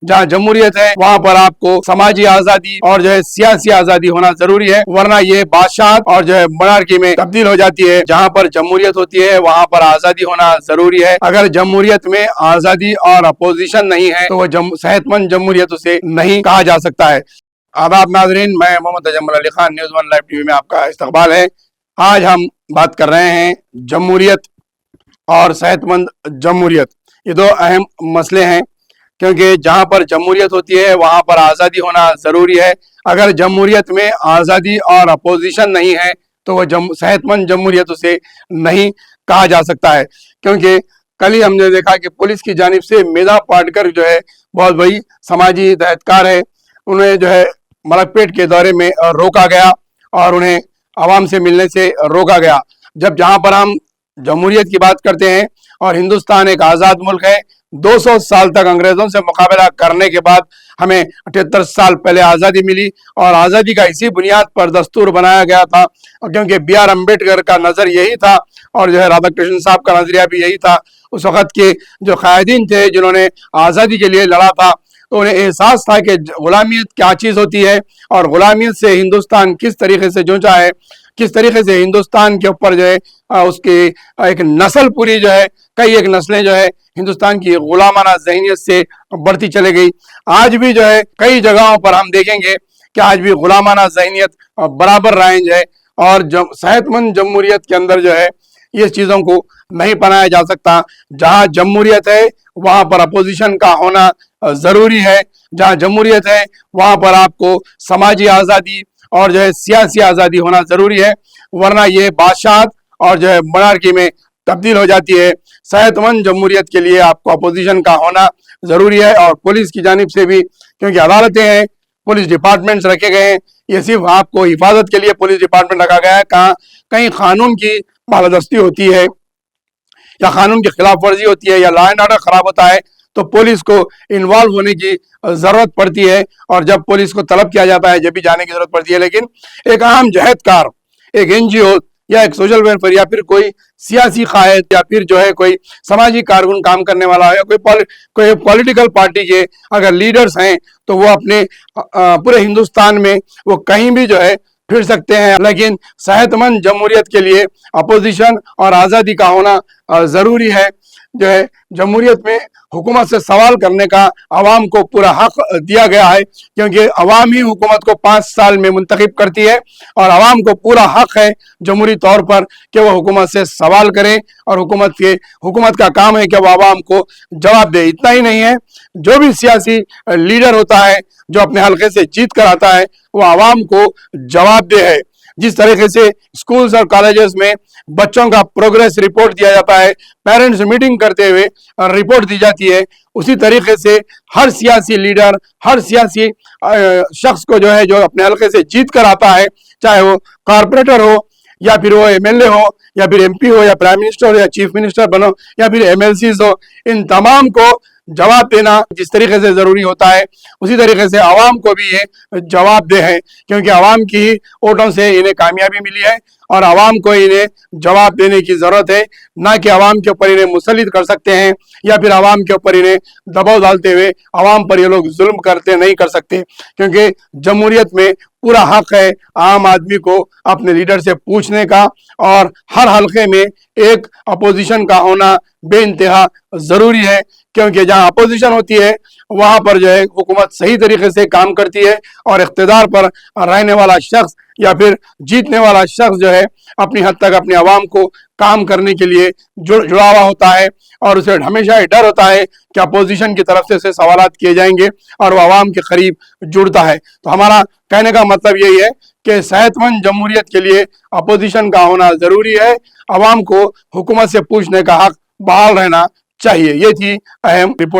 جہاں جمہوریت ہے وہاں پر آپ کو سماجی آزادی اور جو ہے سیاسی آزادی ہونا ضروری ہے، ورنہ یہ بادشاہت اور جو ہے monarchy میں تبدیل ہو جاتی ہے۔ جہاں پر جمہوریت ہوتی ہے وہاں پر آزادی ہونا ضروری ہے۔ اگر جمہوریت میں آزادی اور اپوزیشن نہیں ہے تو وہ صحت مند جمہوریت اسے نہیں کہا جا سکتا ہے۔ آداب ناظرین، میں Mohammad Tajammul Ali Khan, News One Live TV میں آپ کا استقبال ہے۔ آج ہم بات کر رہے ہیں جمہوریت اور صحت مند جمہوریت۔ یہ دو اہم مسئلے ہیں، کیونکہ جہاں پر جمہوریت ہوتی ہے وہاں پر آزادی ہونا ضروری ہے۔ اگر جمہوریت میں آزادی اور اپوزیشن نہیں ہے تو وہ صحت مند جمہوریت اسے نہیں کہا جا سکتا ہے۔ کیونکہ کل ہی ہم نے دیکھا کہ پولیس کی جانب سے میدھا پاٹکر جو ہے بہت بڑی سماجی ہدایتکار ہے، انہیں جو ہے ملک پیٹ کے دورے میں روکا گیا اور انہیں عوام سے ملنے سے روکا گیا۔ جہاں پر ہم جمہوریت کی بات کرتے ہیں اور ہندوستان ایک آزاد ملک ہے، 200 سال تک انگریزوں سے مقابلہ کرنے کے بعد ہمیں 78 سال پہلے آزادی ملی، اور آزادی کا اسی بنیاد پر دستور بنایا گیا تھا، کیونکہ بی آر امبیڈکر کا نظر یہی تھا اور جو ہے رادھا کرشن صاحب کا نظریہ بھی یہی تھا۔ اس وقت کے جو قائدین تھے جنہوں نے آزادی کے لیے لڑا تھا، تو انہیں احساس تھا کہ غلامیت کیا چیز ہوتی ہے اور غلامیت سے ہندوستان کس طریقے سے جوجھا ہے، کس طریقے سے ہندوستان کے اوپر جو ہے اس کی ایک نسل پوری جو ہے، کئی ایک نسلیں جو ہے ہندوستان کی غلامانہ ذہنیت سے بڑھتی چلے گئی۔ آج بھی جو ہے کئی جگہوں پر ہم دیکھیں گے کہ آج بھی غلامانہ ذہنیت برابر رائج ہے، اور صحت مند جمہوریت کے اندر جو ہے یہ چیزوں کو نہیں پنایا جا سکتا۔ جہاں جمہوریت ہے وہاں پر اپوزیشن کا ہونا ضروری ہے، جہاں جمہوریت ہے وہاں پر آپ کو سماجی آزادی اور جو ہے سیاسی آزادی ہونا ضروری ہے، ورنہ یہ بادشاہت اور جو ہے monarchy میں تبدیل ہو جاتی ہے۔ صحت مند جمہوریت کے لیے آپ کو اپوزیشن کا ہونا ضروری ہے، اور پولیس کی جانب سے بھی، کیونکہ عدالتیں ہیں، پولیس ڈپارٹمنٹس رکھے گئے ہیں، یہ صرف آپ کو حفاظت کے لیے پولیس ڈپارٹمنٹ رکھا گیا ہے۔ کہیں قانون کی بالادستی ہوتی ہے یا قانون کی خلاف ورزی ہوتی ہے یا لا اینڈ آرڈر خراب ہوتا ہے تو پولیس کو انوالو ہونے کی ضرورت پڑتی ہے، اور جب پولیس کو طلب کیا جاتا ہے جب بھی جانے کی ضرورت پڑتی ہے۔ لیکن ایک عام جہدکار، ایک این جی او یا ایک سوشل ویلفیئر یا پھر کوئی سیاسی قائد یا پھر جو ہے کوئی سماجی کارکن کام کرنے والا یا کوئی پولیٹیکل پارٹی کے اگر لیڈرز ہیں تو وہ اپنے پورے ہندوستان میں وہ کہیں بھی جو ہے پھر سکتے ہیں، لیکن صحت مند جمہوریت کے لیے اپوزیشن اور آزادی کا ہونا ضروری ہے۔ جو ہے جمہوریت میں حکومت سے سوال کرنے کا عوام کو پورا حق دیا گیا ہے، کیونکہ عوام ہی حکومت کو 5 سال میں منتخب کرتی ہے، اور عوام کو پورا حق ہے جمہوری طور پر کہ وہ حکومت سے سوال کریں، اور حکومت کا کام ہے کہ وہ عوام کو جواب دے۔ اتنا ہی نہیں ہے، جو بھی سیاسی لیڈر ہوتا ہے جو اپنے حلقے سے جیت کر آتا ہے وہ عوام کو جواب دہ ہے۔ جس طریقے سے اسکولز اور کالجز میں بچوں کا پروگریس رپورٹ دیا جاتا ہے، پیرنٹس میٹنگ کرتے ہوئے رپورٹ دی جاتی ہے، اسی طریقے سے ہر سیاسی لیڈر، ہر سیاسی شخص کو جو ہے جو اپنے حلقے سے جیت کر آتا ہے، چاہے وہ کارپوریٹر ہو یا پھر وہ ایم ایل اے ہو یا پھر ایم پی ہو یا پرائم منسٹر ہو یا چیف منسٹر بنو یا پھر ایم ایل سیز ہو، ان تمام کو جواب دینا جس طریقے سے ضروری ہوتا ہے اسی طریقے سے عوام کو بھی یہ جواب دہ ہے، کیونکہ عوام کی ہی ووٹوں سے انہیں کامیابی ملی ہے، اور عوام کو انہیں جواب دینے کی ضرورت ہے، نہ کہ عوام کے اوپر انہیں مسلط کر سکتے ہیں یا پھر عوام کے اوپر انہیں دباؤ ڈالتے ہوئے عوام پر یہ لوگ ظلم نہیں کر سکتے، کیونکہ جمہوریت میں پورا حق ہے عام آدمی کو اپنے لیڈر سے پوچھنے کا، اور ہر حلقے میں ایک اپوزیشن کا ہونا بے انتہا ضروری ہے، کیونکہ جہاں اپوزیشن ہوتی ہے وہاں پر جو ہے حکومت صحیح طریقے سے کام کرتی ہے، اور اقتدار پر رہنے والا شخص یا پھر جیتنے والا شخص جو ہے اپنی حد تک اپنے عوام کو کام کرنے کے لیے جڑا ہوا ہوتا ہے، اور اسے ہمیشہ یہ ڈر ہوتا ہے کہ اپوزیشن کی طرف سے سوالات کیے جائیں گے اور وہ عوام کے قریب جڑتا ہے۔ تو ہمارا کہنے کا مطلب یہی ہے کہ صحت مند جمہوریت کے لیے اپوزیشن کا ہونا ضروری ہے، عوام کو حکومت سے پوچھنے کا حق بحال رہنا چاہیے۔ یہ تھی اہم رپورٹ۔